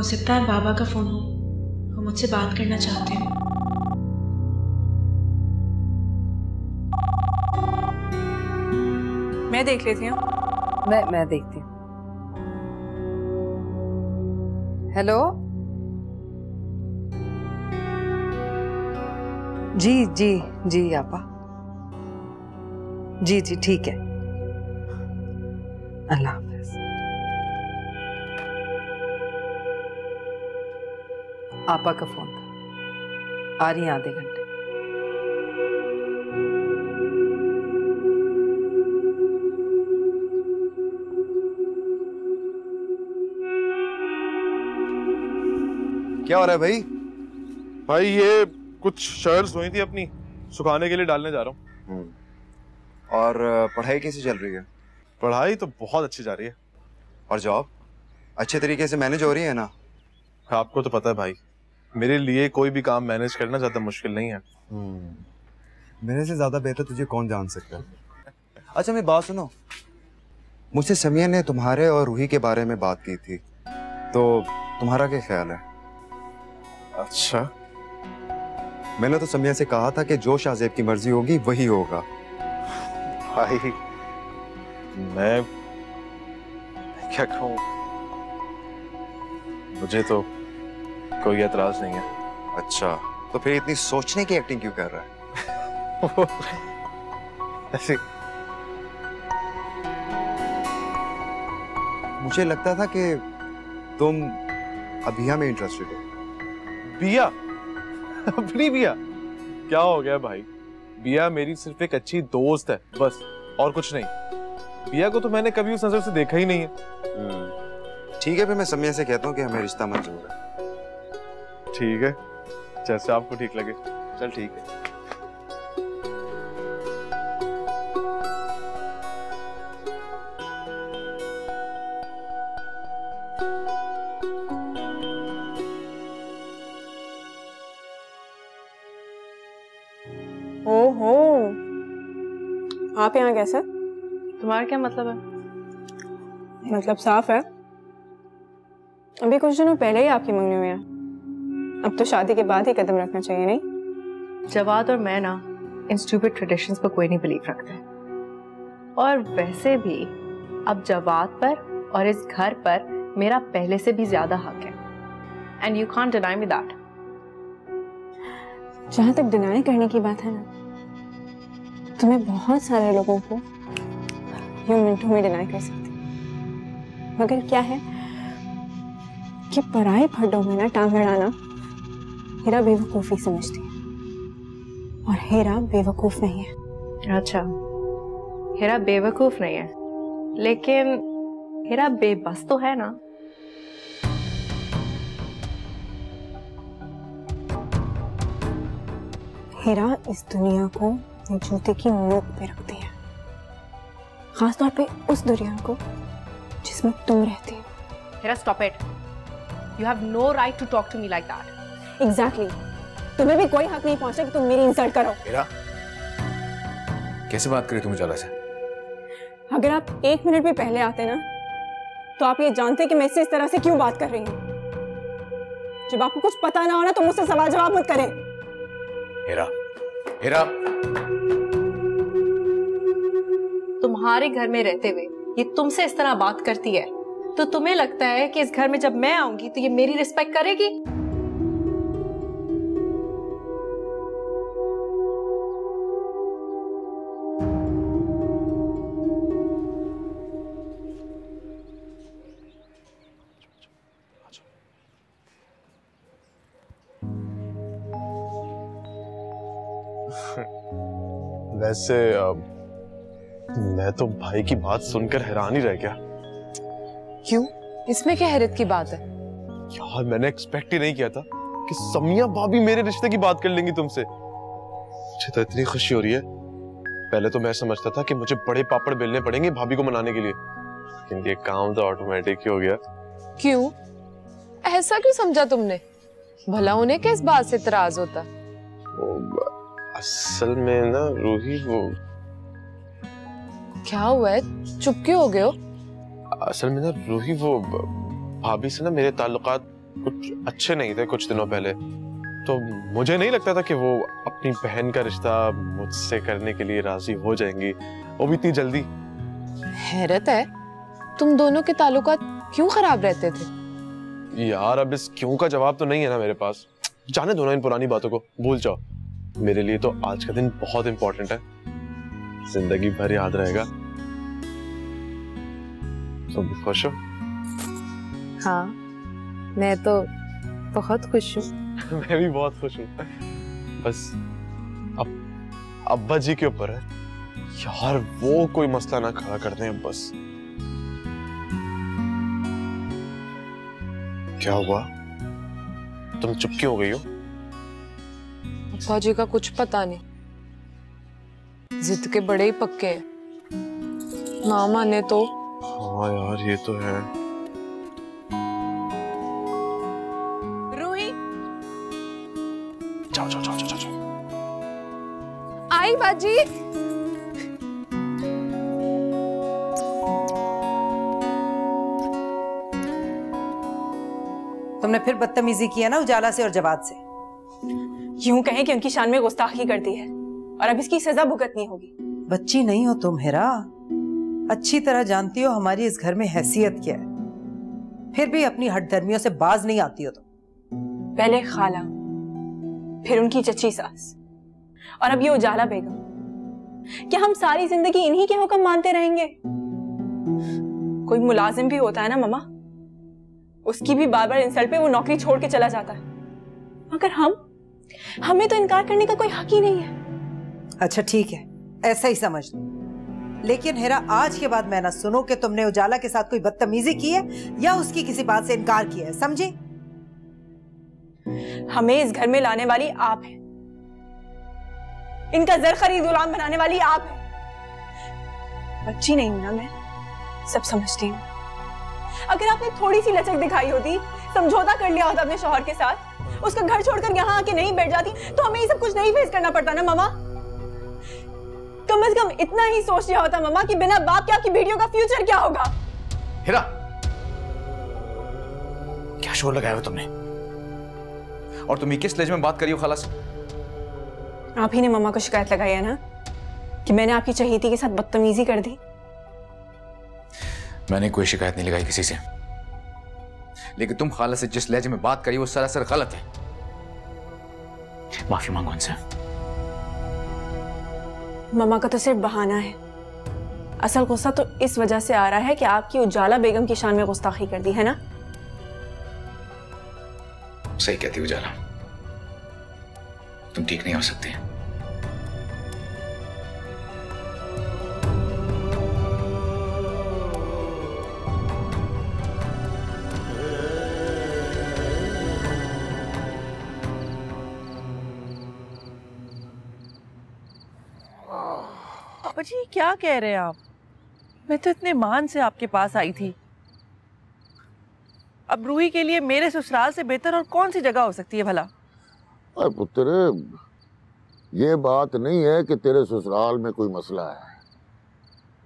हो सकता है बाबा का फोन हो, वो मुझसे बात करना चाहते हैं। मैं देख लेती हूँ। मैं देखती हूँ। हेलो जी जी जी आपा, जी जी ठीक है, अल्लाह हाफ़िज़। आपा का फोन था, आ रही हैं आधे घंटे। क्या हो रहा है भाई? भाई ये कुछ शर्ट्स हुई थी अपनी, सुखाने के लिए डालने जा रहा हूँ। और पढ़ाई कैसी चल रही है? पढ़ाई तो बहुत अच्छी जा रही है। और जॉब अच्छे तरीके से मैनेज हो रही है ना? आपको तो पता है भाई, मेरे लिए कोई भी काम मैनेज करना ज्यादा मुश्किल नहीं है। मेरे से ज्यादा बेहतर तुझे कौन जान सकता है। अच्छा मेरी बात सुनो, मुझसे समिया ने तुम्हारे और रूही के बारे में बात की थी, तो तुम्हारा क्या ख्याल है? अच्छा, मैंने तो समिया से कहा था कि जो शाहजेब की मर्जी होगी वही होगा। भाई मैं क्या कहूँ, मुझे तो कोई एतराज नहीं है। अच्छा, तो फिर इतनी सोचने की एक्टिंग क्यों कर रहा है? ऐसे मुझे लगता था कि तुम अभिया में इंटरेस्टेड हो। बिया? अपनी बिया? क्या हो गया भाई, बिया मेरी सिर्फ एक अच्छी दोस्त है बस, और कुछ नहीं। बिया को तो मैंने कभी उस नजर से देखा ही नहीं है। ठीक है, फिर मैं समिया से कहता हूँ कि हमें रिश्ता मंजूर है। ठीक है, जैसे आपको ठीक लगे। चल ठीक है। ओहो, आप यहाँ कैसे? तुम्हारा क्या मतलब है? मतलब साफ है, अभी कुछ दिनों पहले ही आपकी मंगनी हुई है, अब तो शादी के बाद ही कदम रखना चाहिए नहीं? जवाद और मैं ना इन स्टूपिड ट्रेडिशंस पर कोई नहीं बिलीव रखते, और वैसे भी अब जवाद पर और इस घर पर मेरा पहले से भी ज्यादा हक है, and you can't deny me that. जहां तक डिनाई करने की बात है ना, तुम्हें बहुत सारे लोगों को यूं मिनटों में डिनाई कर सकती, मगर क्या है कि पराए फड्डों में ना टांग अड़ाना हीरा बेवकूफी समझती है, और हीरा बेवकूफ नहीं है। अच्छा, हीरा बेवकूफ नहीं है, लेकिन हीरा बेबस तो है ना। हीरा इस दुनिया को अपने जूते की नोक पे रखती है, खासतौर पे उस दुनिया को जिसमें तुम रहती हो। Heera stop it, you have no right to talk to me like that. Exactly, तुम्हें भी कोई हक नहीं पहुंचा कि तुम मेरी इंसल्ट करो। हीरा, कैसे बात करी तुम उजाला से? अगर आप एक मिनट भी पहले आते ना, तो आप ये जानते कि मैं इससे इस तरह से क्यों बात कर रही हूँ। जब आपको कुछ पता ना हो ना, तो मुझसे सवाल जवाब मत करें। हीरा, हीरा, तुम्हारे घर में रहते हुए ये तुमसे इस तरह बात करती है, तो तुम्हें लगता है कि इस घर में जब मैं आऊंगी तो ये मेरी रिस्पेक्ट करेगी? वैसे मैं तो भाई की बात सुनकर हैरान ही रह गया। क्यों? इसमें क्या हैरत की बात है? यार मैंने एक्सपेक्ट ही नहीं किया था कि समिया भाभी मेरे रिश्ते की बात कर लेंगी तुमसे। मुझे तो इतनी खुशी हो रही है। पहले तो मैं समझता था कि मुझे बड़े पापड़ बेलने पड़ेंगे भाभी को मनाने के लिए, लेकिन ये काम तो ऑटोमेटिक ही हो गया। क्यों? ऐसा क्यों समझा तुमने? भला उन्हें किस बात से इतराज होता? असल में ना रूही, वो क्या हुआ है? चुप क्यों हो गए हो? असल में ना रूही, वो भाभी से ना मेरे ताल्लुकात कुछ अच्छे नहीं थे कुछ दिनों पहले, तो मुझे नहीं लगता था कि वो अपनी बहन का रिश्ता मुझसे करने के लिए राजी हो जाएंगी, वो भी इतनी जल्दी। हैरत है, तुम दोनों के ताल्लुकात क्यों खराब रहते थे? यार अब इस क्यों का जवाब तो नहीं है ना मेरे पास। जाने दो ना इन पुरानी बातों को, भूल जाओ। मेरे लिए तो आज का दिन बहुत इंपॉर्टेंट है, जिंदगी भर याद रहेगा। तुम खुश हो? हाँ, मैं तो बहुत खुश हूँ। मैं भी बहुत खुश हूँ। बस अब अब्बा जी के ऊपर है यार, वो कोई मसला ना खड़ा कर दें अब बस। क्या हुआ, तुम चुप क्यों हो गई हो? अब्बा जी का कुछ पता नहीं, जिद के बड़े ही पक्के हैं, ना माने तो। हाँ यार ये तो है। रूही, जाओ जाओ जाओ जाओ जाओ। आई बाजी। तुमने फिर बदतमीजी किया ना उजाला से और जवाद से। यूं कहें कि उनकी शान में गुस्ताखी कर दी है और अब इसकी सजा भुगतनी होगी। बच्ची नहीं हो तुम हेरा, अच्छी तरह जानती हो हमारी इस घर में हैसियत क्या है, फिर भी अपनी हठधर्मियों से बाज नहीं आती हो तुम। पहले खाला, फिर उनकी चची सास, और अब ये उजाला बेगम। क्या हम सारी जिंदगी इन्हीं के हुक्म मानते रहेंगे? कोई मुलाजिम भी होता है ना ममा, उसकी भी बार बार इंसल्ट पे वो नौकरी छोड़ के चला जाता है, मगर हमें तो इनकार करने का कोई हक ही नहीं है। अच्छा ठीक है, ऐसा ही समझ लो, लेकिन हेरा आज के बाद मैं ना सुनो कि तुमने उजाला के साथ कोई बदतमीजी की है या उसकी किसी बात से इनकार किया है, समझी? हमें इस घर में लाने वाली आप हैं, इनका जर खरीद गुलाम बनाने वाली आप हैं। बच्ची नहीं हूं ना मैं, सब समझती हूँ। अगर आपने थोड़ी सी लचक दिखाई होती, समझौता कर लिया होता अपने शौहर के साथ, उसका घर छोड़कर यहाँ आके नहीं बैठ जाती, तो हमें ये सब कुछ नहीं फेस करना पड़ता ना मामा। कम से कम इतना ही सोच लिया होता मामा कि बिना बाप के आपकी बेटियों का फ्यूचर क्या होगा। हिरा, क्या शोर लगाया हो तुमने? और तुम ये किस लहजे में बात करी हो खाला से? आप ही ने मामा को शिकायत लगाई है ना कि मैंने आपकी चहेती के साथ बदतमीजी कर दी। मैंने कोई शिकायत नहीं लगाई किसी से, लेकिन तुम खाला से जिस लहजे में बात करी वो सरासर गलत है। माफी मांगो उनसे। मामा का तो सिर्फ बहाना है, असल गुस्सा तो इस वजह से आ रहा है कि आपकी उजाला बेगम की शान में गुस्ताखी कर दी है ना। सही कहती उजाला, तुम ठीक नहीं हो सकती। पापा जी क्या कह रहे हैं आप? मैं तो इतने मान से आपके पास आई थी। अब रूही के लिए मेरे ससुराल से बेहतर और कौन सी जगह हो सकती है भला? अरे पुत्र, ये बात नहीं है कि तेरे ससुराल में कोई मसला है,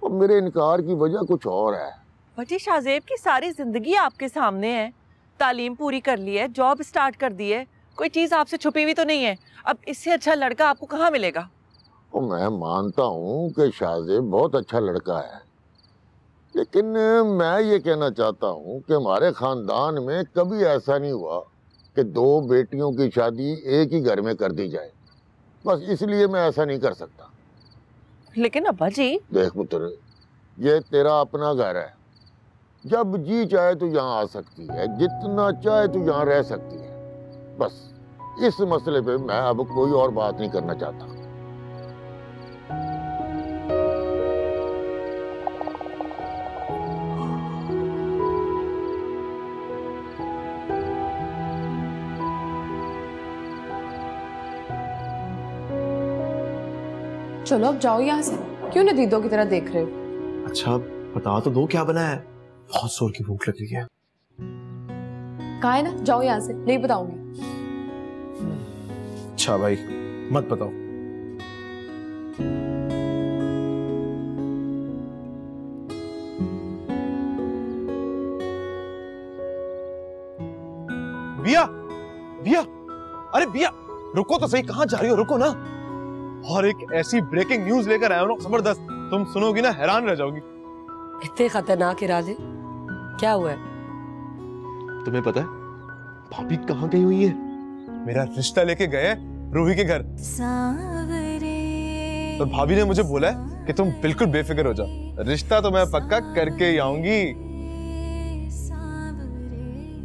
और मेरे इनकार की वजह कुछ और है। बच्ची शाहजेब की सारी जिंदगी आपके सामने है, तालीम पूरी कर ली है, जॉब स्टार्ट कर दी है, कोई चीज आपसे छुपी हुई तो नहीं है। अब इससे अच्छा लड़का आपको कहाँ मिलेगा? और मैं मानता हूँ कि शाहजेब बहुत अच्छा लड़का है, लेकिन मैं ये कहना चाहता हूँ कि हमारे खानदान में कभी ऐसा नहीं हुआ कि दो बेटियों की शादी एक ही घर में कर दी जाए। बस इसलिए मैं ऐसा नहीं कर सकता। लेकिन अब्बा जी, देख पुत्र, ये तेरा अपना घर है, जब जी चाहे तो यहाँ आ सकती है, जितना चाहे तो यहाँ रह सकती है। बस इस मसले पे मैं अब कोई और बात नहीं करना चाहता। चलो अब जाओ यहाँ से, क्यों नदीदों की तरह देख रहे हो? अच्छा बता तो दो क्या बना है, बहुत जोर की भूख लग रही है। कहा है ना, जाओ यहाँ से, नहीं बताऊंगी। अच्छा भाई मत बताओ। रुको तो सही, कहाँ जा रही हो? रुको ना। और एक ऐसी ब्रेकिंग न्यूज लेकर आया हूं ना, जबरदस्त, तुम सुनोगी ना हैरान रह जाओगी। इतने खतरनाक इरादे? क्या हुआ है? तुम्हें पता है भाभी कहाँ गई हुई है? मेरा रिश्ता लेके गए रूही के घर। और भाभी ने मुझे बोला है कि तुम बिल्कुल बेफिक्र हो जाओ, रिश्ता तो मैं पक्का करके ही आऊंगी।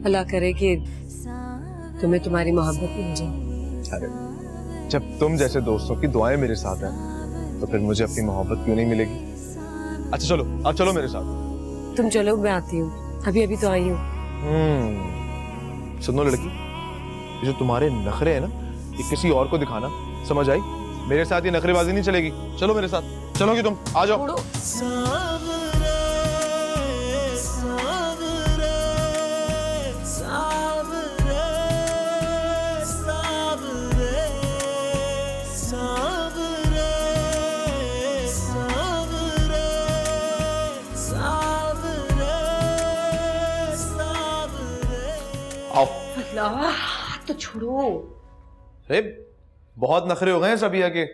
अल्लाह करे कि तुम्हें तुम्हारी मोहब्बत मिल जाए। अरे जब तुम जैसे दोस्तों की दुआएं मेरे साथ हैं तो फिर मुझे अपनी मोहब्बत क्यों नहीं मिलेगी? अच्छा चलो, आप चलो मेरे साथ। तुम चलो, मैं आती हूँ, अभी अभी तो आई हूँ। सुनो लड़की, ये जो तुम्हारे नखरे हैं ना, ये किसी और को दिखाना, समझ आई? मेरे साथ ये नखरेबाजी नहीं चलेगी। चलो मेरे साथ, चलोगी तुम? आ जाओ। तो छोड़ो। अरे बहुत नखरे हो गए हैं सबिया के।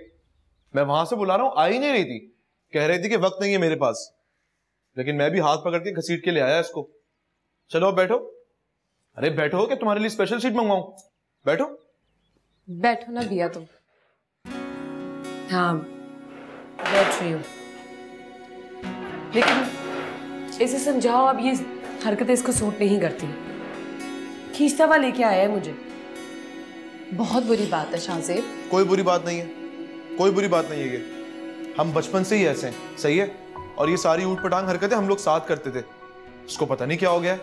मैं वहां से बुला रहा हूं, आ ही नहीं रही थी। कह रही थी कि वक्त नहीं है मेरे पास, लेकिन मैं भी हाथ पकड़ के घसीट के ले आया इसको। चलो बैठो। अरे बैठो, कि तुम्हारे लिए स्पेशल सीट मंगवाऊं? बैठो। बैठो ना भैया तुम। हाँ बैठ रही हूँ, लेकिन इसे समझाओ, अब ये हरकतें इसको सूट नहीं करती। खींचता हुआ लेके आया है मुझे। बहुत बुरी बात है शाहजेब। कोई बुरी बात नहीं है, कोई बुरी बात नहीं है। ये हम बचपन से ही ऐसे हैं, सही है? और ये सारी ऊट पटांग हरकतें हम लोग साथ करते थे। उसको पता नहीं क्या हो गया है,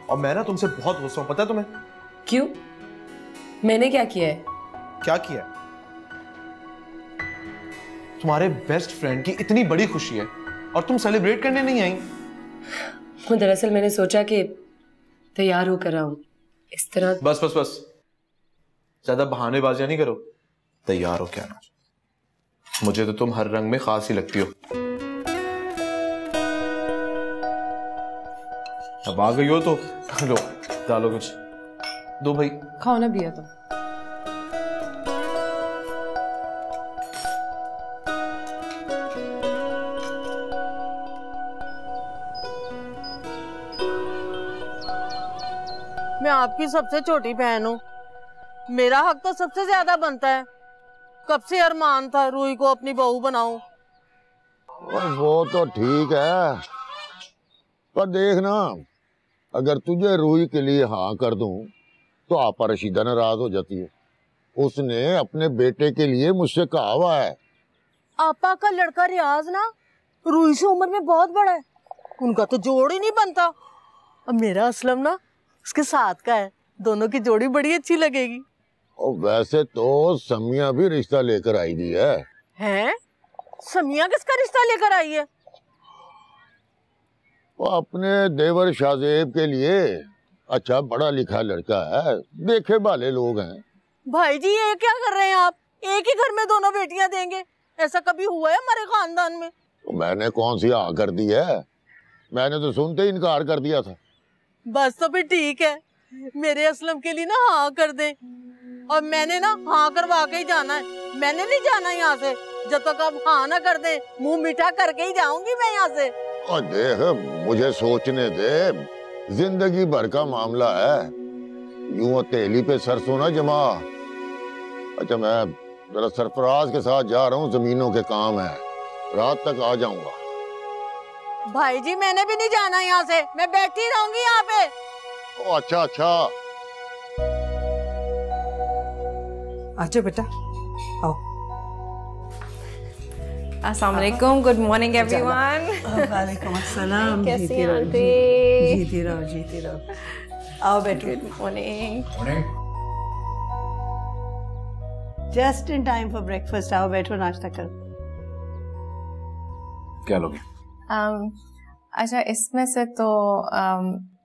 और मैं ना तुमसे बहुत गुस्सा हूं, पता है तुम्हें? क्यों? मैंने क्या किया है? क्या किया है? तुम्हारे बेस्ट फ्रेंड की इतनी बड़ी खुशी है और तुम सेलिब्रेट करने नहीं आई। वो दरअसल मैंने सोचा कि तैयार होकर आऊं, इस तरह। बस बस बस, ज्यादा बहानेबाजियां नहीं करो। तैयार हो क्या ना? मुझे तो तुम हर रंग में खास ही लगती हो। अब आ गई हो तो लो, डालो कुछ, दो भाई। खाओ ना भैया तुम। मैं आपकी सबसे छोटी बहन हूँ, मेरा हक तो सबसे ज्यादा बनता है। कब से अरमान था रूही को अपनी बहू बनाऊं। और वो तो ठीक है, पर देखना, अगर तुझे रूही के लिए हाँ कर दूं तो आपा रशीदा नाराज हो जाती है। उसने अपने बेटे के लिए मुझसे कहा हुआ है। आपा का लड़का रियाज ना रूही से उम्र में बहुत बड़ा है, उनका तो जोड़ ही नहीं बनता। अब मेरा असलम ना उसके साथ का है, दोनों की जोड़ी बड़ी अच्छी लगेगी। और वैसे तो समिया भी रिश्ता लेकर आई दी है। हैं? समिया किसका रिश्ता लेकर आई है? वो अपने देवर शाहजेब के लिए अच्छा पढ़ा लिखा लड़का है, देखे भाले लोग हैं। भाई जी ये क्या कर रहे हैं आप? एक ही घर में दोनों बेटियां देंगे, ऐसा कभी हुआ है हमारे खानदान में? तो मैंने कौन सी हाँ कर दी है? मैंने तो सुनते ही इनकार कर दिया था। बस तो फिर ठीक है, मेरे असलम के लिए ना हाँ कर दे, और मैंने ना हाँ करवा के ही जाना है। मैंने नहीं जाना यहाँ से जब तक आप हाँ ना कर दे, मुंह मीठा करके ही जाऊंगी मैं यहाँ से। और देख, मुझे सोचने दे, जिंदगी भर का मामला है, यूं तेली पे सरसों ना जमा। अच्छा मैं जरा सरफराज के साथ जा रहा हूँ, जमीनों के काम है, रात तक आ जाऊंगा। भाई जी मैंने भी नहीं जाना यहाँ से, मैं बैठी रहूंगी यहाँ पे। ओ अच्छा अच्छा, आजा बेटा, आओ। अस्सलाम वालेकुम, गुड मॉर्निंग एवरीवन। वालेकुम अस्सलाम। कैसी जीती हैं रहो, आंटी? जीती रहो, जीती रहो। आओ बैठो। Good morning. Just in time for breakfast. आओ बैठो, नाश्ता करो। क्या लोगे? अच्छा इसमें से तो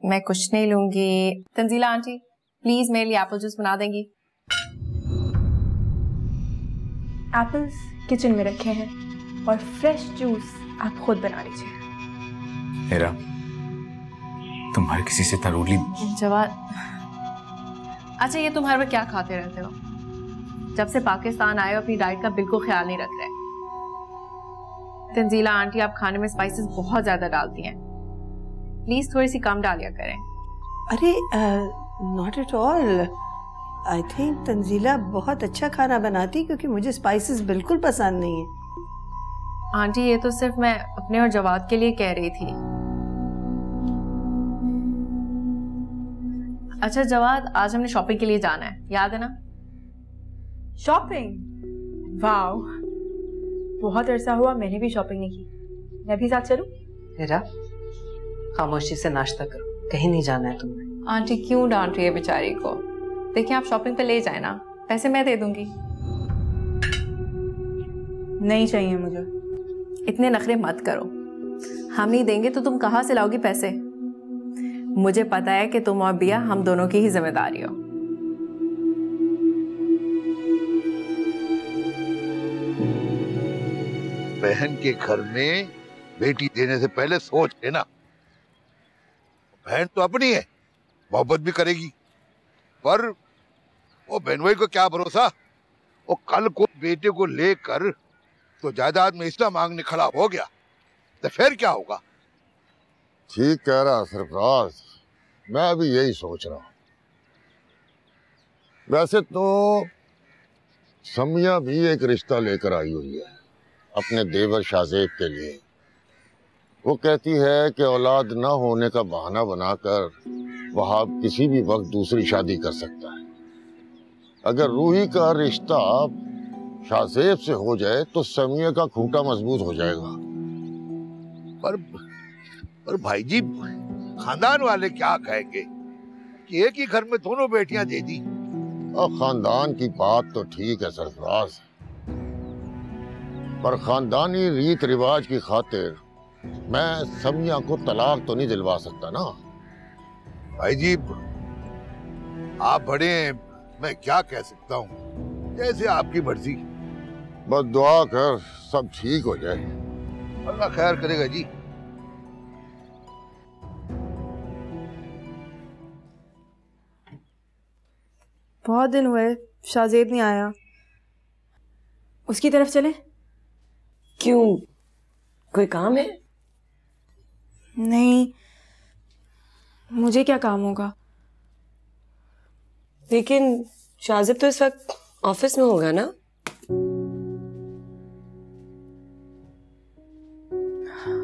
मैं कुछ नहीं लूंगी। तंजीला आंटी प्लीज मेरे लिए एप्पल जूस बना देंगी? एप्पल्स किचन में रखे हैं और फ्रेश जूस आप खुद बना लीजिए। हेरा, तुम हर किसी से इतना रूडली। जवाद, अच्छा ये तुम हर बार क्या खाते रहते हो? जब से पाकिस्तान आए अपनी डाइट का बिल्कुल ख्याल नहीं रख रहे। तंजीला आंटी, आप खाने में स्पाइसेस बहुत ज्यादा डालती हैं, प्लीज थोड़ी सी कम डालिया करें। अरे not at all, I think Tanzila बहुत अच्छा खाना बनाती, क्योंकि मुझे स्पाइसेस बिल्कुल पसंद नहीं है। आंटी ये तो सिर्फ मैं अपने और जवाद के लिए कह रही थी। अच्छा जवाद, आज हमने शॉपिंग के लिए जाना है, याद है ना? शॉपिंग? वाओ, बहुत अरसा हुआ मैंने भी शॉपिंग नहीं की। मैं भी साथ चलूं? हेरा, खामोशी से नाश्ता करो, कहीं नहीं जाना है तुम्हें। आंटी क्यों डांट रही है बेचारी को? देखिए आप शॉपिंग पे ले जाए ना, पैसे मैं दे दूंगी। नहीं चाहिए मुझे। इतने नखरे मत करो, हम नहीं देंगे तो तुम कहाँ से लाओगी पैसे? मुझे पता है कि तुम और बिया हम दोनों की ही जिम्मेदारी हो। बहन के घर में बेटी देने से पहले सोच लेना। बहन तो अपनी है, मोहब्बत भी करेगी, पर वो बहनोई को क्या भरोसा, वो कल को बेटे को लेकर तो जायदाद में हिस्सा मांगने खड़ा हो गया तो फिर क्या होगा? ठीक कह रहा सरफराज, मैं भी यही सोच रहा हूँ। वैसे तो समिया भी एक रिश्ता लेकर आई हुई है अपने देवर शाहजेब के लिए। वो कहती है कि औलाद न होने का बहाना बनाकर वहाब किसी भी वक्त दूसरी शादी कर सकता है। अगर रूही का रिश्ता शाहजेब से हो जाए तो समिया का खूंटा मजबूत हो जाएगा। पर भाई जी, खानदान वाले क्या कहेंगे कि एक ही घर में दोनों बेटियां दे दी? और खानदान की बात तो ठीक है सरफराज, पर खानदानी रीत रिवाज की खातिर मैं समिया को तलाक तो नहीं दिलवा सकता ना। भाई जी आप बड़े हैं, मैं क्या कह सकता हूँ, जैसे आपकी मर्जी। बस दुआ कर सब ठीक हो जाए, अल्लाह खैर करेगा जी। बहुत दिन हुए शाहजेब नहीं आया, उसकी तरफ चले? क्यों, कोई काम है? नहीं, मुझे क्या काम होगा? लेकिन शाहजेब तो इस वक्त ऑफिस में होगा ना?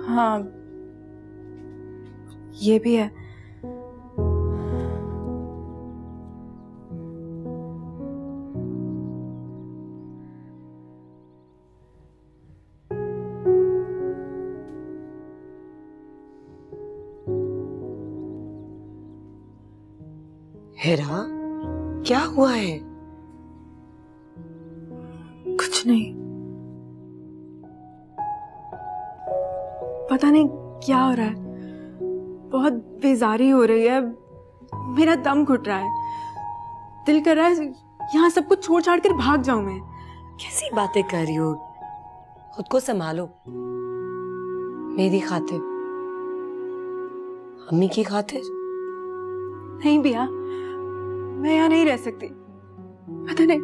हाँ ये भी है। हेरा, क्या हुआ है? कुछ नहीं, पता नहीं क्या हो रहा है, बहुत बेजारी हो रही है, मेरा दम घुट रहा है, दिल कर रहा है यहाँ सब कुछ छोड़ छाड़ कर भाग जाऊं मैं। कैसी बातें कर रही हो, खुद को संभालो। मेरी खातिर, अम्मी की खातिर। नहीं भैया, मैं यहाँ नहीं रह सकती। पता नहीं,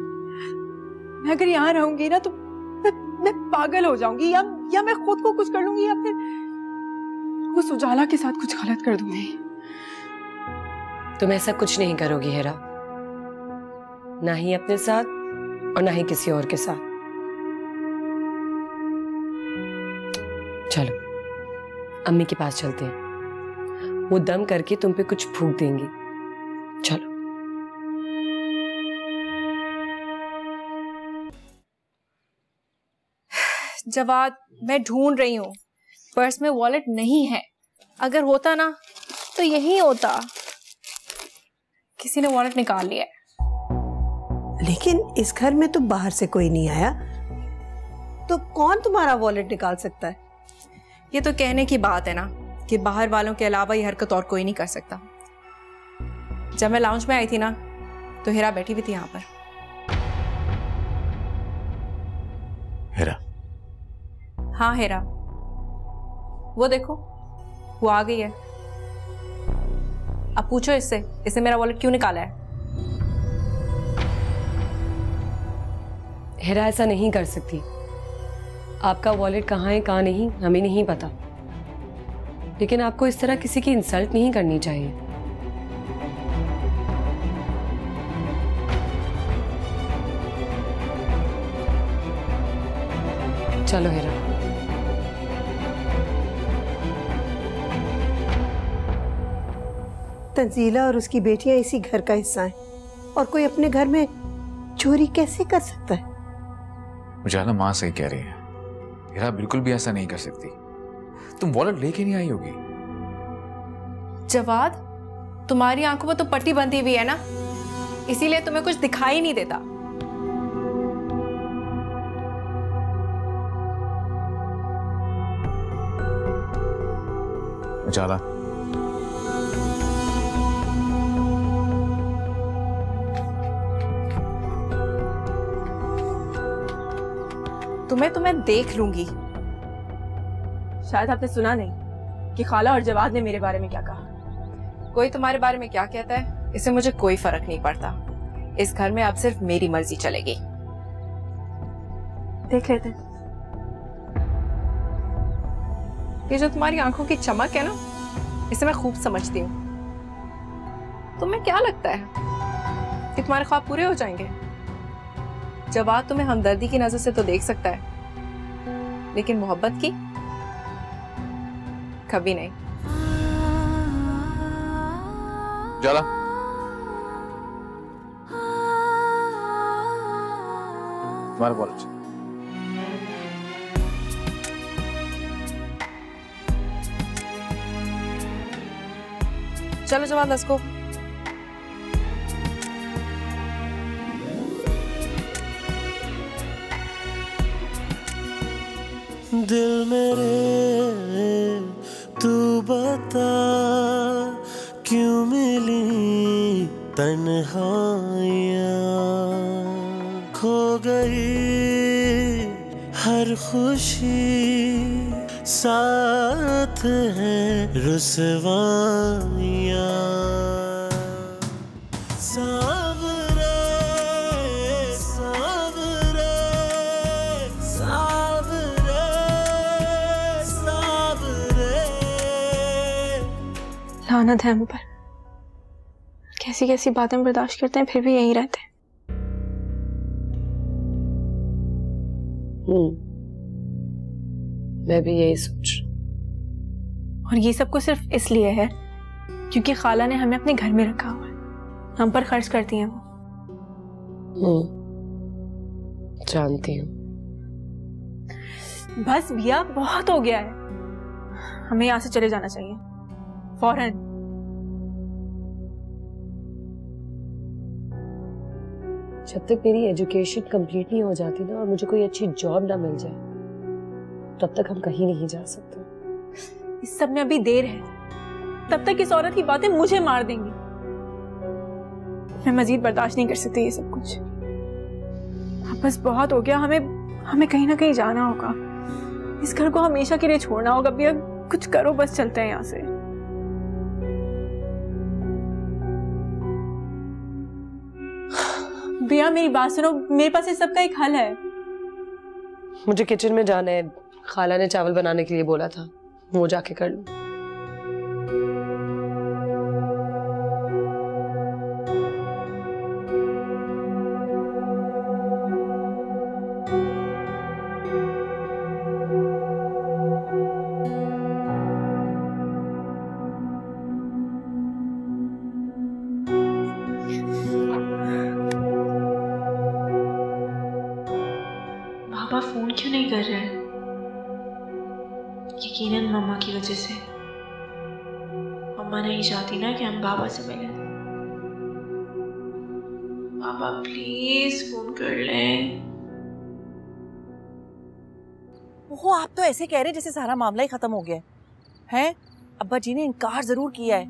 मैं अगर यहाँ रहूंगी ना तो मैं पागल हो जाऊंगी, या मैं खुद को कुछ कर लूंगी, या फिर उस उजाला के साथ कुछ गलत कर दूंगी। तुम ऐसा कुछ नहीं करोगी हेरा, ना ही अपने साथ और ना ही किसी और के साथ। चलो अम्मी के पास चलते हैं, वो दम करके तुम पे कुछ फूंक देंगी। चलो। जवाद, मैं ढूंढ रही हूँ, पर्स में वॉलेट नहीं है। अगर होता ना तो यही होता, किसी ने वॉलेट निकाल लिया है। लेकिन इस घर में तो बाहर से कोई नहीं आया, तो कौन तुम्हारा वॉलेट निकाल सकता है? ये तो कहने की बात है ना कि बाहर वालों के अलावा ये हरकत और कोई नहीं कर सकता। जब मैं लाउंज में आई थी ना तो हेरा बैठी भी थी यहाँ पर। हेरा? हाँ हेरा, वो देखो वो आ गई है। अब पूछो इससे मेरा वॉलेट क्यों निकाला है। हेरा ऐसा नहीं कर सकती। आपका वॉलेट कहाँ है कहाँ नहीं हमें नहीं पता, लेकिन आपको इस तरह किसी की इंसल्ट नहीं करनी चाहिए। चलो हेरा। तंजीला और उसकी बेटियां इसी घर का हिस्सा हैं, और कोई अपने घर में चोरी कैसे कर सकता है? मुझे माँ सही कह रही है, हेरा बिल्कुल भी ऐसा नहीं कर सकती। तुम वॉलेट लेके नहीं आई होगी। जवाद, तुम्हारी आंखों में तो पट्टी बंधी हुई है ना, इसीलिए तुम्हें कुछ दिखाई नहीं देता। उजाला, तुम्हें देख लूंगी। शायद आपने सुना नहीं कि खाला और जवाद ने मेरे बारे में क्या कहा। कोई तुम्हारे बारे में क्या कहता है इससे मुझे कोई फर्क नहीं पड़ता। इस घर में अब सिर्फ मेरी मर्जी चलेगी। देख लेते हैं। ये जो तुम्हारी आंखों की चमक है ना, इसे मैं खूब समझती हूँ। तुम्हें क्या लगता है कि तुम्हारे ख्वाब पूरे हो जाएंगे? जवाद तुम्हें हमदर्दी की नजर से तो देख सकता है, लेकिन मोहब्बत की कभी नहीं। जाला, तुम्हारा वॉलेट। चलो जवाद, लेट्स गो। दिल मेरे तू बता क्यों मिली तन्हाइयाँ, खो गई हर खुशी साथ है रुसवाइयाँ। लानत है हम पर, कैसी कैसी बातें बर्दाश्त करते हैं फिर भी यहीं रहते हैं। मैं भी यही सोच। और ये सब कुछ सिर्फ इसलिए है क्योंकि खाला ने हमें अपने घर में रखा हुआ है, हम पर खर्च करती हैं वो। जानती हूँ। बस भैया, बहुत हो गया है, हमें यहाँ से चले जाना चाहिए फौरन। जब तक मेरी एजुकेशन कंप्लीट नहीं हो जाती ना और मुझे कोई अच्छी जॉब ना मिल जाए, तब तक हम कहीं नहीं जा सकते। इस सब में अभी देर है, तब तक इस औरत की बातें मुझे मार देंगी। मैं मजीद बर्दाश्त नहीं कर सकती ये सब कुछ। अब बस बहुत हो गया, हमें कहीं ना कहीं जाना होगा। इस घर को हमेशा के लिए छोड़ना होगा। भैया कुछ करो, बस चलते हैं यहाँ से। भैया मेरी बात सुनो, मेरे पास इस सब का एक हल है। मुझे किचन में जाना है, खाला ने चावल बनाने के लिए बोला था, वो जाके कर लूं। पापा फोन क्यों नहीं कर रहे हैं? यकीनन मम्मा की वजह से। मम्मा नहीं चाहती ना कि हम बाबा से मिलें। पापा प्लीज फोन कर लें। वो आप तो ऐसे कह रहे जैसे सारा मामला ही खत्म हो गया है। अब्बा जी ने इनकार जरूर किया है,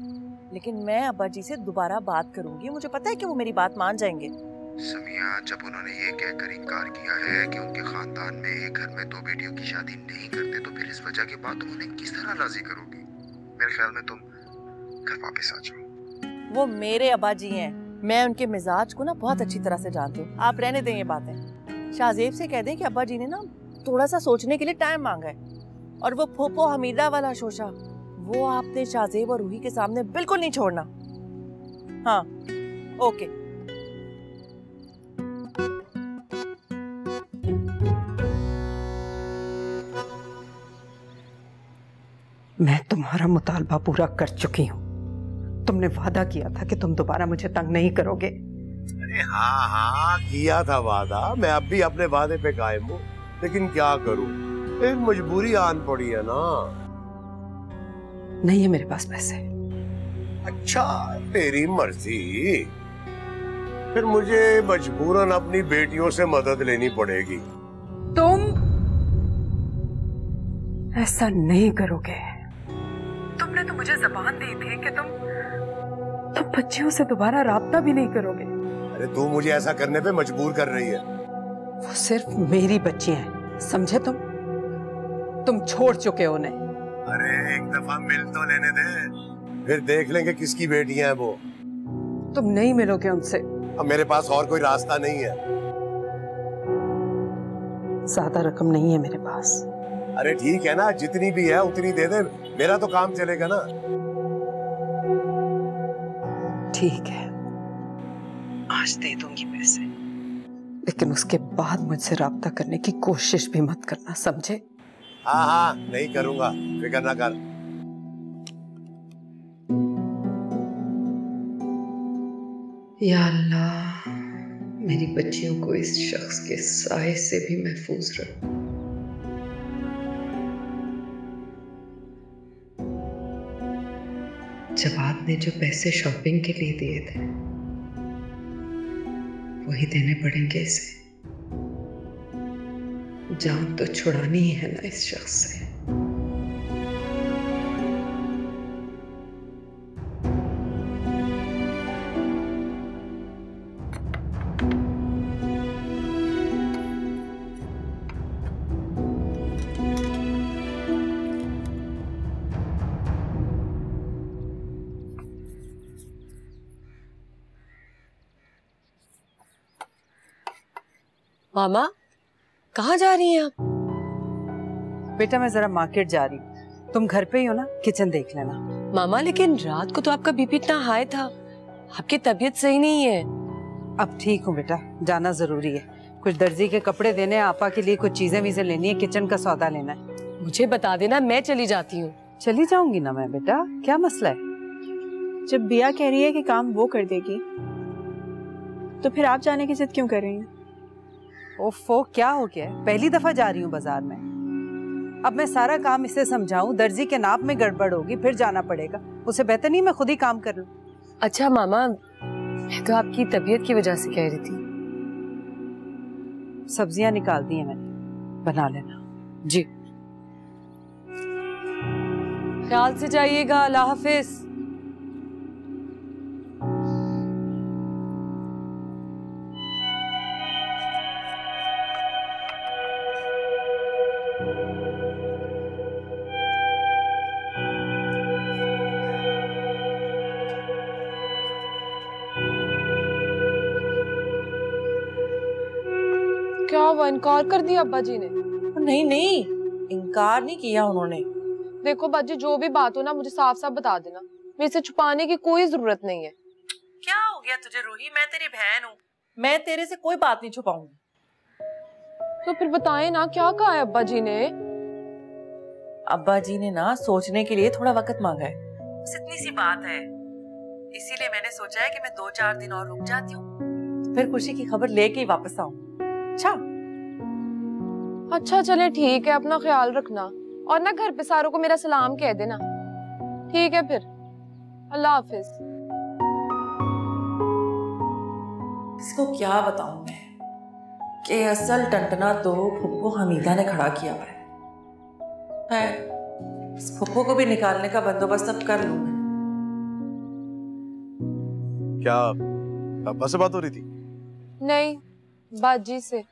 लेकिन मैं अब्बा जी से दोबारा बात करूंगी। मुझे पता है कि वो मेरी बात मान जाएंगे। समिया, जब उन्होंने ये कहकर इनकार किया है कि उनके खानदान में एक घर में दो बेटियों की शादी नहीं करते, तो फिर इस वजह के बाद तुम उन्हें किस तरह राजी करोगी? मेरे ख्याल में तुम घर वापस आ जाओ। वो मेरे अब्बा जी हैं, मैं उनके मिजाज को ना बहुत अच्छी तरह से जानती हूँ। आप रहने दें ये बातें। शाहजेब से कह दें कि अब्बा जी ने ना थोड़ा सा सोचने के लिए टाइम मांगा है, और वो फूफो हमीदा वाला शोशा वो आपने शाहजेब और रूही के सामने बिल्कुल नहीं छोड़ना। हाँ, ओके। मैं तुम्हारा मुतालबा पूरा कर चुकी हूँ। तुमने वादा किया था कि तुम दोबारा मुझे तंग नहीं करोगे। अरे हाँ हाँ, किया था वादा। मैं अब भी अपने वादे पे कायम हूँ, लेकिन क्या करूँ, एक मजबूरी आन पड़ी है ना। नहीं है मेरे पास पैसे। अच्छा, तेरी मर्जी। फिर मुझे मजबूरन अपनी बेटियों से मदद लेनी पड़ेगी। तुम ऐसा नहीं करोगे। तुमने तो मुझे जबान दी थी कि तुम बच्चियों से दोबारा राब्ता भी नहीं करोगे। अरे तू मुझे ऐसा करने पे मजबूर कर रही है। वो सिर्फ मेरी बच्चियां हैं, समझे तुम छोड़ चुके हो उन्हें। अरे एक दफा मिल तो लेने दे, फिर देख लेंगे किसकी बेटियां हैं वो। तुम नहीं मिलोगे उनसे। अब मेरे पास और कोई रास्ता नहीं है। ज्यादा रकम नहीं है मेरे पास। अरे ठीक है ना, जितनी भी है उतनी दे दे, मेरा तो काम चलेगा ना। ठीक है, आज दे दूंगी पैसे, लेकिन उसके बाद मुझसे राब्ता करने की कोशिश भी मत करना, समझे? हाँ हाँ, नहीं करूंगा, फिक्र ना कर। या अल्लाह, मेरी बच्चियों को इस शख्स के साए से भी महफूज रख। जवाद ने जो पैसे शॉपिंग के लिए दिए थे वही देने पड़ेंगे इसे। जान तो छुड़ानी ही है ना इस शख्स से। मामा, कहाँ जा रही हैं आप? बेटा मैं जरा मार्केट जा रही हूँ, तुम घर पे ही हो ना, किचन देख लेना। मामा लेकिन रात को तो आपका बीपी इतना हाई था, आपकी तबीयत सही नहीं है। अब ठीक हूँ बेटा, जाना जरूरी है। कुछ दर्जी के कपड़े देने, आपा के लिए कुछ चीजें वीजें लेनी है, किचन का सौदा लेना है। मुझे बता देना, मैं चली जाती हूँ। चली जाऊंगी ना मैं बेटा, क्या मसला है? जब बिया कह रही है कि काम वो कर देगी, तो फिर आप जाने की जिद क्यों कर रही हैं? ओफो, क्या हो गया? पहली दफा जा रही हूँ बाजार में। अब मैं सारा काम इसे समझाऊं, दर्जी के नाप में गड़बड़ होगी, फिर जाना पड़ेगा। उससे बेहतर नहीं मैं खुद ही काम कर लूं। अच्छा मामा, मैं तो आपकी तबीयत की वजह से कह रही थी। सब्जियां निकाल दी हैं मैंने, बना लेना। जी, ख्याल से जाइएगा। अल्लाह हाफिज। क्या हुआ, इनकार कर दिया अब्बा जी ने? नहीं नहीं, इनकार नहीं किया उन्होंने। देखो बाजी, जो भी बात हो ना मुझे साफ साफ बता देना, मेरे से छुपाने की कोई जरूरत नहीं है। क्या हो गया तुझे रूही? मैं तेरी बहन हूँ, मैं तेरे से कोई बात नहीं छुपाऊंगी। तो फिर बताएं ना, क्या कहा है अब्बा जी ने? अब्बा जी ने ना सोचने के लिए थोड़ा वक्त मांगा है, बस इतनी सी बात है। इसीलिए मैंने सोचा है कि मैं 2-4 दिन और रुक जाती हूँ, फिर खुशी की खबर लेके ही वापस आऊँ। अच्छा चले ठीक है, अपना ख्याल रखना, और ना घर पे सारों को मेरा सलाम कह देना। ठीक है फिर, अल्लाह हाफिज। इसको क्या बताऊं मैं कि असल टंटना तो फुप्पो हमीदा ने खड़ा किया हुआ है। इस फुप्पो को भी निकालने का बंदोबस्त अब कर लूं मैं। क्या अब्बा से बात हो रही थी? नहीं, बाजी से।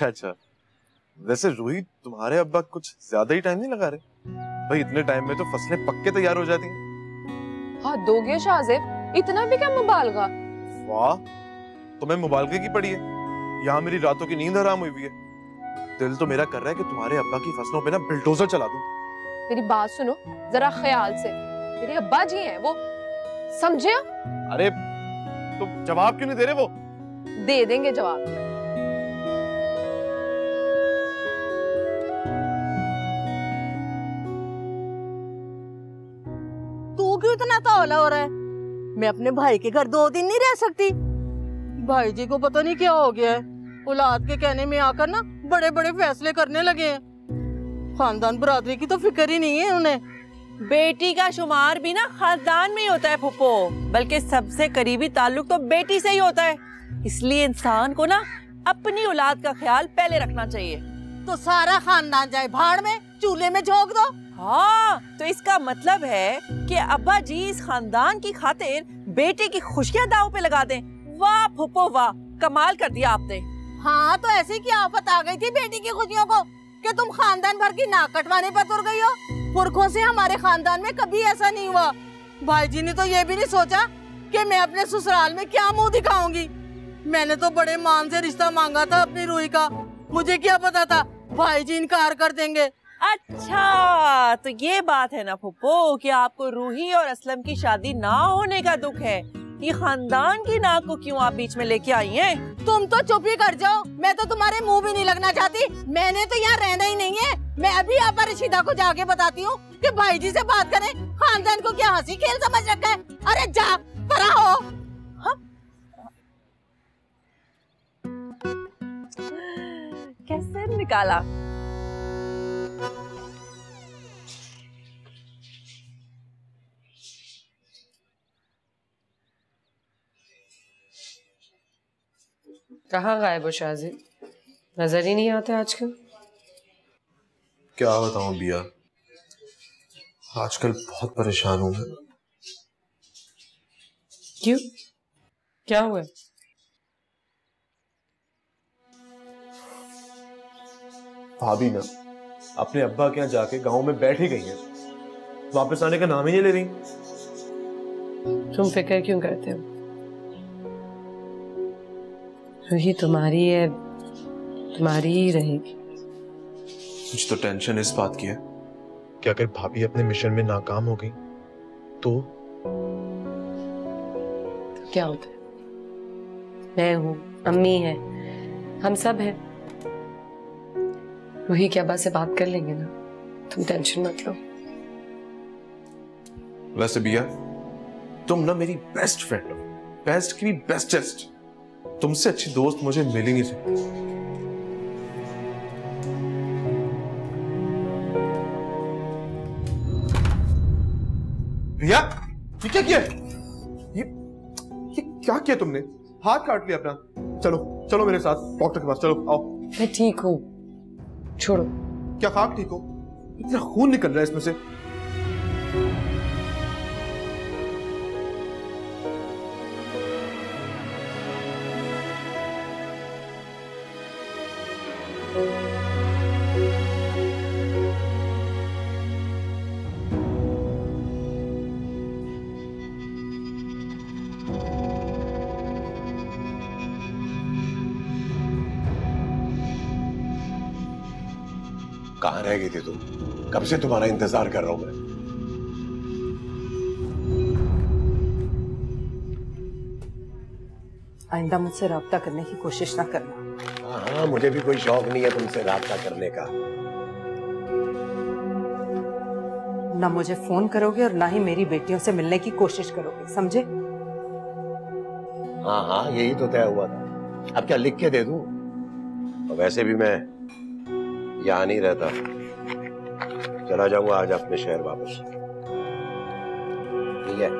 अच्छा, वैसे रूही, तुम्हारे अब्बा कुछ ज्यादा ही टाइम नहीं लगा रहे? भाई इतने टाइम में तो फसलें पक्के तैयार हो जाती हैं। हद हो गया शाहजेब, इतना भी क्या मुबालगा? वाह, तुम्हें मुबालगे की पड़ी है। यहाँ मेरी रातों की नींद हराम हुई हुई है। दिल तो मेरा कर रहा है कि तुम्हारे अब्बा की फसलों पे ना बिल्डोजर चला दूं। मेरी बात सुनो जरा ख्याल से, मेरे अब्बा जी हैं वो, समझे? अरे तुम जवाब क्यों नहीं दे रहे? वो दे देंगे जवाब। तू क्यों इतना तौला हो रहा है? मैं अपने भाई के घर 2 दिन नहीं रह सकती। भाई जी को पता नहीं क्या हो गया है, औलाद के कहने में आकर ना बड़े बड़े फैसले करने लगे हैं। खानदान बरादरी की तो फिक्र ही नहीं है उन्हें। बेटी का शुमार भी ना खानदान में ही होता है फुप्पो, बल्कि सबसे करीबी ताल्लुक तो बेटी से ही होता है। इसलिए इंसान को ना अपनी औलाद का ख्याल पहले रखना चाहिए। तो सारा खानदान जाए भाड़ में, चूल्हे में झोंक दो। हाँ, तो इसका मतलब है कि अब्बा जी इस खानदान की खातिर बेटे की खुशियां दांव पे लगा दें। वाह फुप्पो वाह, कमाल कर दिया आपने। हाँ, तो ऐसी क्या आफत आ गई थी बेटी की खुशियों को कि तुम खानदान भर की नाक कटवाने पर तुर गई हो? पुरखों से हमारे खानदान में कभी ऐसा नहीं हुआ। भाई जी ने तो ये भी नहीं सोचा कि मैं अपने ससुराल में क्या मुंह दिखाऊंगी। मैंने तो बड़े मान से रिश्ता मांगा था अपनी रूही का। मुझे क्या पता था भाई जी इनकार कर देंगे। अच्छा, तो ये बात है ना फुप्पो कि आपको रूही और असलम की शादी ना होने का दुख है। ये खानदान की नाक को क्यों आप बीच में लेके आई हैं? तुम तो चुप ही कर जाओ, मैं तो तुम्हारे मुंह भी नहीं लगना चाहती। मैंने तो यहाँ रहना ही नहीं है। मैं अभी आप रशीदा को जाके बताती हूँ कि भाई जी से बात करें। खानदान को क्या हंसी खेल समझ रखा है? अरे जा परा हो। हाँ? कैसे निकाला? कहाँ गायब हो शाजिद? नजर ही नहीं आते आजकल। क्या बताऊं बिया, आजकल बहुत परेशान हूं मैं। क्यों? क्या हुआ? भाभी ना अपने अब्बा के यहाँ जाके गांव में बैठ ही गई हैं, वापस आने का नाम ही नहीं ले रही। तुम फिक्र क्यों करते हो? रूही तुम्हारी है, तुम्हारी ही रहेगी। मुझे तो टेंशन इस बात की है कि अगर भाभी अपने मिशन में नाकाम हो गई तो क्या होता है? मैं हूँ, अम्मी है, हम सब हैं। रूही के अब्बा से बात कर लेंगे ना, तुम टेंशन मत लो। वैसे बिया तुम ना मेरी बेस्ट फ्रेंड हो, बेस्ट की भी बेस्टेस्ट। तुमसे अच्छी दोस्त मुझे मिल ही नहीं सकती। रिया, ये क्या किया? ये क्या किया तुमने? हाथ काट लिया अपना। चलो चलो मेरे साथ डॉक्टर के पास चलो, आओ। मैं ठीक हूँ, छोड़ो। क्या खाक ठीक हो? इतना खून निकल रहा है इसमें से। कहाँ रह गई थी तुम? कब से तुम्हारा इंतजार कर रहा हूं मैं। आइंदा मुझसे राब्ता करने की कोशिश ना करना। हाँ, मुझे भी कोई शौक नहीं है तुमसे राब्ता करने का। ना मुझे फोन करोगे और ना ही मेरी बेटियों से मिलने की कोशिश करोगे, समझे? हाँ हाँ, यही तो तय हुआ था। अब क्या लिख के दे दूं? और वैसे भी मैं यहाँ नहीं रहता, चला जाऊंगा आज अपने शहर वापस। ठीक है?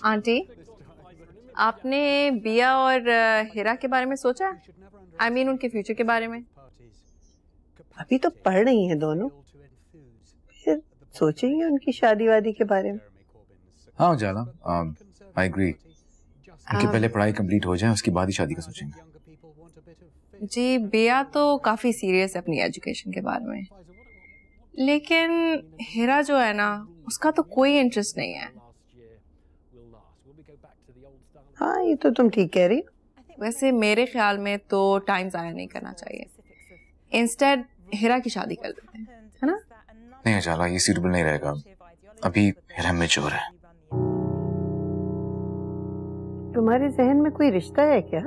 आंटी, आपने बिया और हिरा के बारे में सोचा? I mean, उनके फ्यूचर के बारे में? अभी तो पढ़ रही हैं दोनों, फिर सोचेंगे उनकी शादी वादी के बारे में। हाँ उजाला, आई एग्री। उनकी पहले पढ़ाई कंप्लीट हो जाए, उसके बाद ही शादी का सोचेंगे। जी, बेया तो काफी सीरियस है अपनी एजुकेशन के बारे में, लेकिन हिरा जो है ना, उसका तो कोई इंटरेस्ट नहीं है। हाँ, ये तो तुम ठीक कह रही। वैसे मेरे ख्याल में तो टाइम जाया नहीं करना चाहिए, इंस्टेड हिरा की शादी कर देते हैं, है ना? नहीं अचाला, ये सूटेबल नहीं रहेगा। अभी हिरा मैच्योर है। तुम्हारे जहन में कोई रिश्ता है क्या?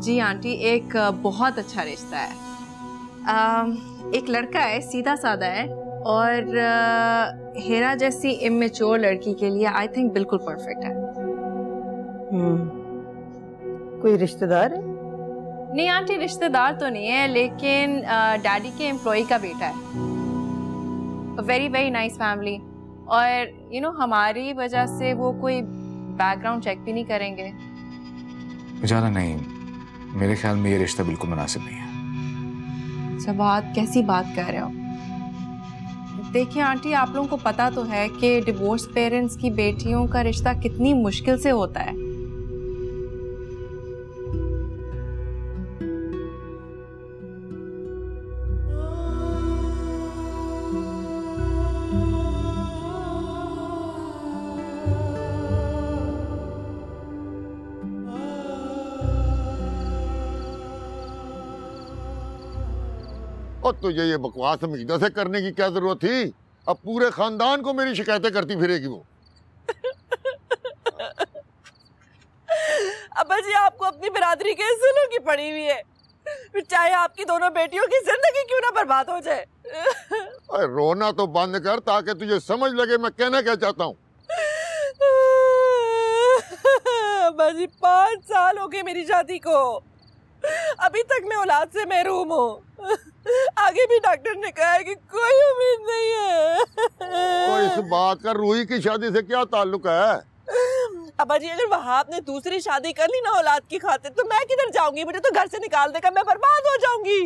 जी आंटी, एक बहुत अच्छा रिश्ता है। एक लड़का है, सीधा साधा है, और हिरा जैसी इमेच्योर लड़की के लिए आई थिंक बिल्कुल परफेक्ट है। कोई रिश्तेदार है? नहीं आंटी, रिश्तेदार तो नहीं है, लेकिन डैडी के एम्प्लॉय का बेटा है। वेरी वेरी नाइस फैमिली, और यू नो हमारी वजह से वो कोई बैकग्राउंड चेक भी नहीं करेंगे। उजाला नहीं, मेरे ख्याल में ये रिश्ता बिल्कुल मुनासिब नहीं है। जवाब, कैसी बात कर रहे हो? देखिए आंटी, आप लोगों को पता तो है कि डिवोर्स पेरेंट्स की बेटियों का रिश्ता कितनी मुश्किल से होता है। और तुझे ये बकवास हमीदा से करने की क्या जरूरत थी? अब पूरे खानदान को मेरी शिकायतें करती फिरेगी वो। अब्बा जी, आपको अपनी बिरादरी के जुल्म की पड़ी हुई है, फिर चाहे आपकी दोनों बेटियों की जिंदगी क्यों ना बर्बाद हो जाए। अरे रोना तो बंद कर, ताकि तुझे समझ लगे मैं कहना क्या चाहता हूँ। अब्बा जी, 5 साल हो गए मेरी शादी को, अभी तक मैं औलाद से महरूम हूँ। आगे भी डॉक्टर ने कहा है कि कोई उम्मीद नहीं है। तो इस बात का रूही की शादी से क्या ताल्लुक है? अब्बा जी, अगर वहाब ने दूसरी शादी कर ली ना औलाद की खातिर, तो मैं किधर जाऊंगी? मुझे तो घर से निकाल देगा, मैं बर्बाद हो जाऊंगी।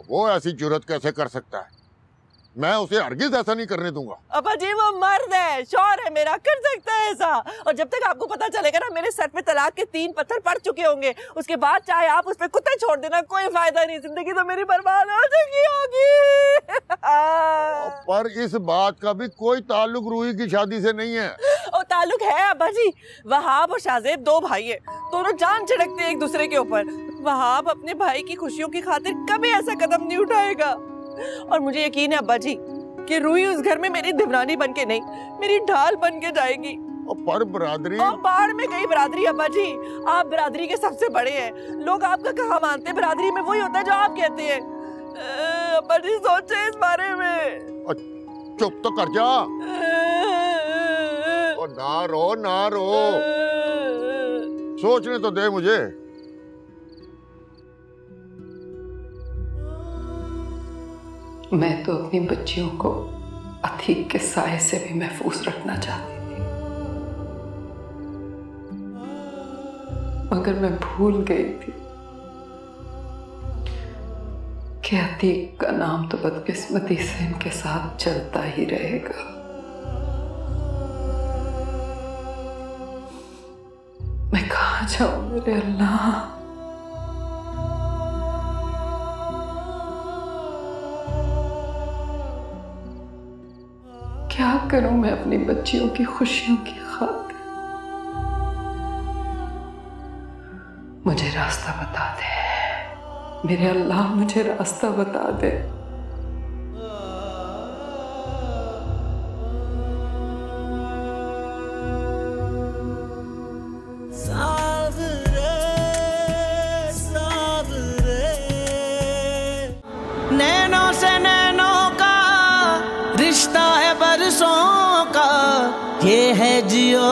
वो ऐसी जुर्रत कैसे कर सकता है? मैं उसे हरगिज ऐसा नहीं करने दूंगा। अब्बा जी, वो मर्द है, शौहर है मेरा, कर सकता है ऐसा। और जब तक आपको पता चलेगा ना मेरे सर पे तलाक के 3 पत्थर पड़ चुके होंगे, उसके बाद चाहे आप उस पे कुत्ते छोड़ देना, कोई फायदा नहीं, जिंदगी तो मेरी बर्बाद हो चुकी होगी। पर इस बात का भी कोई ताल्लुक रूही की शादी से नहीं है। और ताल्लुक है अब्बा जी। वहाब और शाहजेब 2 भाई है, दोनों जान छिड़कते हैं एक दूसरे के ऊपर। वहाब अपने भाई की खुशियों की खातिर कभी ऐसा कदम नहीं उठाएगा, और मुझे यकीन है अब्बा जी कि रूही उस घर में मेरी दिवरानी बन के नहीं, मेरी ढाल बन के जाएगी। पर बिरादरी, और बाढ़ में गई बिरादरी। अब्बा जी, आप बिरादरी के सबसे बड़े हैं, लोग आपका कहा मानते हैं, बिरादरी में वही होता है जो आप कहते हैं। अब्बा जी, सोचे इस बारे में। चुप तो कर जा। और ना रो ना रो, सोचने तो दे मुझे। मैं तो अपनी बच्चियों को अतीक के साए से भी महफूज रखना चाहती थी, मगर मैं भूल गई थी कि अतीक का नाम तो बदकिस्मती से इनके साथ चलता ही रहेगा। मैं कहाँ जाऊं मेरे अल्लाह? क्या करूं मैं अपनी बच्चियों की खुशियों की खातिर? मुझे रास्ता बता दे मेरे अल्लाह, मुझे रास्ता बता दे। नैनों से नैनों का रिश्ता है बरसों का, ये है जियो